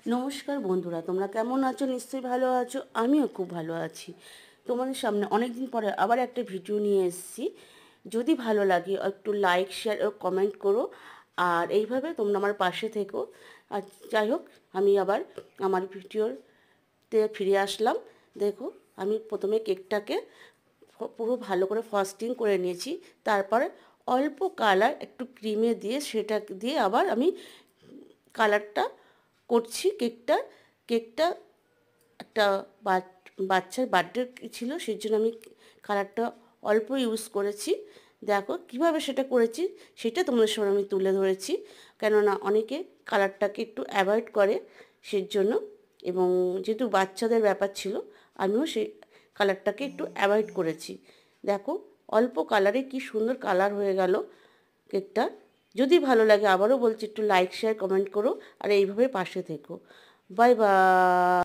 নমস্কার বন্ধুরা, তোমরা কেমন আছো? নিশ্চয়ই ভালো আছো। আমিও খুব ভালো আছি। তোমাদের সামনে অনেক দিন পরে আবার একটা ভিডিও নিয়ে এসেছি। যদি ভালো লাগে একটু লাইক, শেয়ার ও কমেন্ট করো। আর এইভাবে তোমরা আমার পাশে থেকো। আর যাই হোক, আমি আবার আমার ভিডিওতে ফিরে আসলাম। দেখো, আমি প্রথমে কেকটাকে পুরো ভালো করে ফ্রস্টিং করে নিয়েছি। তারপরে অল্প কালার একটু ক্রিমে দিয়ে সেটা দিয়ে আবার আমি কালারটা করছি কেকটা একটা বাচ্চার বার্থডে ছিল, সেই জন্য আমি কালারটা অল্প ইউজ করেছি। দেখো কিভাবে সেটা করেছি, সেটা তোমাদের সামনে আমি তুলে ধরেছি। কেননা অনেকে কালারটাকে একটু অ্যাভয়েড করে, সেই জন্য। এবং যেহেতু বাচ্চাদের ব্যাপার ছিল, আমিও সেই কালারটাকে একটু অ্যাভয়েড করেছি। দেখো, অল্প কালারে কি সুন্দর কালার হয়ে গেল কেকটা। যদি ভালো লাগে আবারও বলছি, একটু লাইক, শেয়ার, কমেন্ট করো। আর এইভাবে পাশে থেকো। Bye bye.